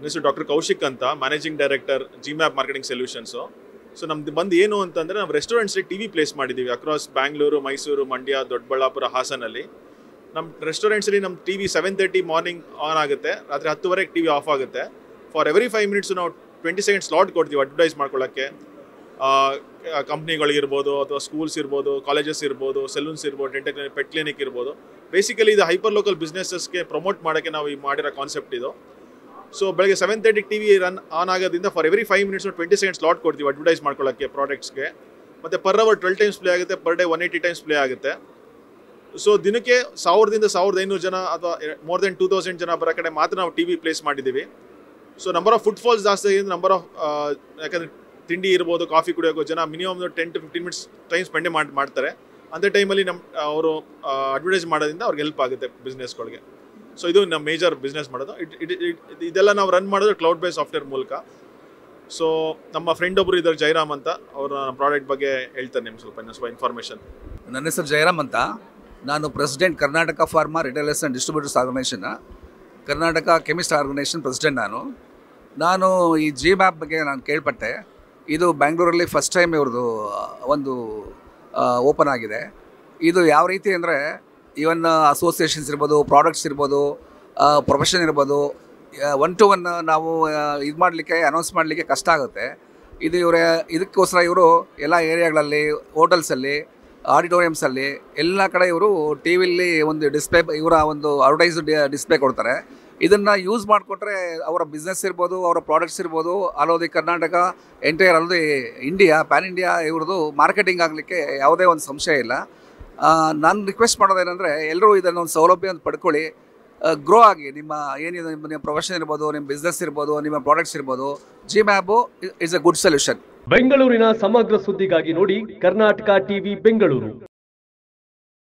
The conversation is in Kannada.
ಹೆಸರು ಡಾಕ್ಟರ್ ಕೌಶಿಕ್ ಅಂತ, managing director Gmap marketing solutions. So ನಮ್ದು ಬಂದು ಏನು ಅಂತಂದರೆ, ನಾವು ರೆಸ್ಟೋರೆಂಟ್ಸ್ಗೆ ಟಿ ವಿ ಪ್ಲೇಸ್ ಮಾಡಿದ್ದೀವಿ ಅಕ್ರಾಸ್ ಬ್ಯಾಂಗ್ಳೂರು, ಮೈಸೂರು, ಮಂಡ್ಯ, ದೊಡ್ಡಬಳ್ಳಾಪುರ, ಹಾಸನಲ್ಲಿ. ನಮ್ಮ ರೆಸ್ಟೋರೆಂಟ್ಸಲ್ಲಿ ನಮ್ಮ ಟಿ ವಿ 7:30 ಮಾರ್ನಿಂಗ್ ಆನ್ ಆಗುತ್ತೆ, ರಾತ್ರಿ 10:00 ಟಿ ವಿ ಆಫ್ ಆಗುತ್ತೆ. ಫಾರ್ ಎವ್ರಿ 5 ಮಿನಿಟ್ಸು ನಾವು 20 ಸೆಕೆಂಡ್ ಸ್ಲಾಟ್ ಕೊಡ್ತೀವಿ ಅಡ್ವರ್ಟೈಸ್ ಮಾಡ್ಕೊಳ್ಳೋಕ್ಕೆ. ಕಂಪ್ನಿಗಳಿರ್ಬೋದು, ಅಥವಾ ಸ್ಕೂಲ್ಸ್ ಇರ್ಬೋದು, ಕಾಲೇಜಸ್ ಇರ್ಬೋದು, ಸೆಲೂನ್ಸ್ ಇರ್ಬೋದು, ಡೆಂಟಲ್ ಕ್ಲಿನಿಕ್, ಪೆಟ್ ಕ್ಲಿನಿಕ್ ಇರ್ಬೋದು. ಬೇಸಿಕಲಿ ಇದು ಹೈಪರ್ ಲೋಕಲ್ ಬಿಸ್ನೆಸಸ್ಗೆ ಪ್ರಮೋಟ್ ಮಾಡೋಕ್ಕೆ ನಾವು ಈ ಮಾಡಿರೋ ಕಾನ್ಸೆಪ್ಟ್ ಇದು. ಸೊ ಬೆಳಗ್ಗೆ 7:30 ಟಿ ವಿ ರನ್ ಆನ್ ಆಗೋದ್ರಿಂದ for every 5 minutes 20 second slot ಕೊಡ್ತೀವಿ ಅಡ್ವರ್ಟೈಸ್ ಮಾಡ್ಕೊಳ್ಳೋಕ್ಕೆ ಪ್ರಾಡಕ್ಟ್ಸ್ಗೆ. ಮತ್ತು ಪರ್ ಅವರ್ 12 ಟೈಮ್ಸ್ ಪ್ಲೇ ಆಗುತ್ತೆ, ಪರ್ ಡೇ 180 ಟೈಮ್ಸ್ ಪ್ಲೇ ಆಗುತ್ತೆ. ಸೊ ದಿನಕ್ಕೆ 1000ದಿಂದ 1500 ಜನ ಅಥವಾ ಮೋರ್ ದೆನ್ 2000 ಜನ ಬರೋ ಕಡೆ ಮಾತ್ರ ನಾವು ಟಿ ವಿ ಪ್ಲೇಸ್ ಮಾಡಿದ್ದೀವಿ. ಸೊ ನಂಬರ್ ಆಫ್ ಫುಟ್ಫಾಲ್ಸ್ ಜಾಸ್ತಿ ಆಗಿದೆ, ನಂಬರ್ ಆಫ್ ಯಾಕಂದರೆ ತಿಂಡಿ ಇರ್ಬೋದು, ಕಾಫಿ ಕುಡಿಯೋಕೆ ಜನ minimum 10 to 15 minutes time spend ಮಾಡ್ತಾರೆ. ಅಂಥ ಟೈಮಲ್ಲಿ ಅವರು ಅಡ್ವರ್ಟೈಸ್ ಮಾಡೋದ್ರಿಂದ ಅವ್ರಿಗೆ ಹೆಲ್ಪ್ ಆಗುತ್ತೆ ಬಿಸ್ನೆಸ್ಗಳಿಗೆ. ಸೊ ಇದು ನಮ್ಮ ಮೇಜರ್ ಬಿಸ್ನೆಸ್ ಮಾಡೋದು. ಇದೆಲ್ಲ ನಾವು ರನ್ ಮಾಡೋದು ಕ್ಲೌಡ್ ಬೇಸ್ ಸಾಫ್ಟ್ವೇರ್ ಮೂಲಕ. ಸೊ ನಮ್ಮ ಫ್ರೆಂಡ್ ಒಬ್ಬರು ಇದ್ದಾರೆ, ಜೈರಾಮ್ ಅಂತ, ಅವರು ನಮ್ಮ ಪ್ರಾಡಕ್ಟ್ ಬಗ್ಗೆ ಹೇಳ್ತಾರೆ ನಿಮ್ಗೆ ಸ್ವಲ್ಪ ಇನ್ಫಾರ್ಮೇಷನ್. ನನ್ನ ಹೆಸರು ಜೈರಾಮ್ ಅಂತ, ನಾನು president Karnataka pharma retailers and distributors organisation, Karnataka chemist organisation president ನಾನು ಈ ಜಿಮ್ಯಾಪ್ ಬಗ್ಗೆ ನಾನು ಕೇಳ್ಪಟ್ಟೆ. ಇದು ಬ್ಯಾಂಗ್ಳೂರಲ್ಲಿ ಫಸ್ಟ್ ಟೈಮ್ ಇವ್ರದ್ದು ಒಂದು ಓಪನ್ ಆಗಿದೆ. ಇದು ಯಾವ ರೀತಿ ಅಂದರೆ, ಈವನ್ ಅಸೋಸಿಯೇಷನ್ಸ್ ಇರ್ಬೋದು, ಪ್ರಾಡಕ್ಟ್ಸ್ ಇರ್ಬೋದು, ಪ್ರೊಫೆಷನ್ ಇರ್ಬೋದು, 1 to 1 ನಾವು ಇದು ಮಾಡಲಿಕ್ಕೆ, ಅನೌನ್ಸ್ ಮಾಡಲಿಕ್ಕೆ ಕಷ್ಟ ಆಗುತ್ತೆ. ಇದು ಇದಕ್ಕೋಸ್ಕರ ಇವರು ಎಲ್ಲ ಏರಿಯಾಗಳಲ್ಲಿ, ಹೋಟೆಲ್ಸಲ್ಲಿ, ಆಡಿಟೋರಿಯಮ್ಸಲ್ಲಿ ಎಲ್ಲ ಕಡೆ ಇವರು ಟಿ ವಿಲಿ ಒಂದು ಡಿಸ್ಪ್ಲೇ, ಇವರ ಒಂದು ಅಡ್ವರ್ಟೈಸ್ಡ್ ಡಿಸ್ಪ್ಲೇ ಕೊಡ್ತಾರೆ. ಇದನ್ನು ಯೂಸ್ ಮಾಡಿಕೊಟ್ರೆ ಅವರ ಬಿಸ್ನೆಸ್ ಇರ್ಬೋದು, ಅವರ ಪ್ರಾಡಕ್ಟ್ಸ್ ಇರ್ಬೋದು, all over the Karnataka, entire all the India, PAN India ಇವ್ರದ್ದು ಮಾರ್ಕೆಟಿಂಗ್ ಆಗಲಿಕ್ಕೆ ಯಾವುದೇ ಒಂದು ಸಂಶಯ ಇಲ್ಲ. ನಾನು ರಿಕ್ವೆಸ್ಟ್ ಮಾಡೋದೇನೆಂದರೆ, ಎಲ್ಲರೂ ಇದನ್ನೊಂದು ಸೌಲಭ್ಯವನ್ನು ಪಡ್ಕೊಳ್ಳಿ, ಗ್ರೋ ಆಗಿ. ಏನಿದೆ ನಿಮ್ಮ ಪ್ರೊಫೆಷನ್ ಇರ್ಬೋದು, ನಿಮ್ಮ ಬಿಸ್ನೆಸ್ ಇರ್ಬೋದು, ನಿಮ್ಮ ಪ್ರಾಡಕ್ಟ್ಸ್ ಇರ್ಬೋದು, ಜಿಮ್ಯಾಪ್ ಇಸ್ ಎ ಗುಡ್ ಸೊಲ್ಯೂಷನ್. ಬೆಂಗಳೂರಿನ ಸಮಗ್ರ ಸುದ್ದಿಗಾಗಿ ನೋಡಿ ಕರ್ನಾಟಕ ಟಿವಿ ಬೆಂಗಳೂರು.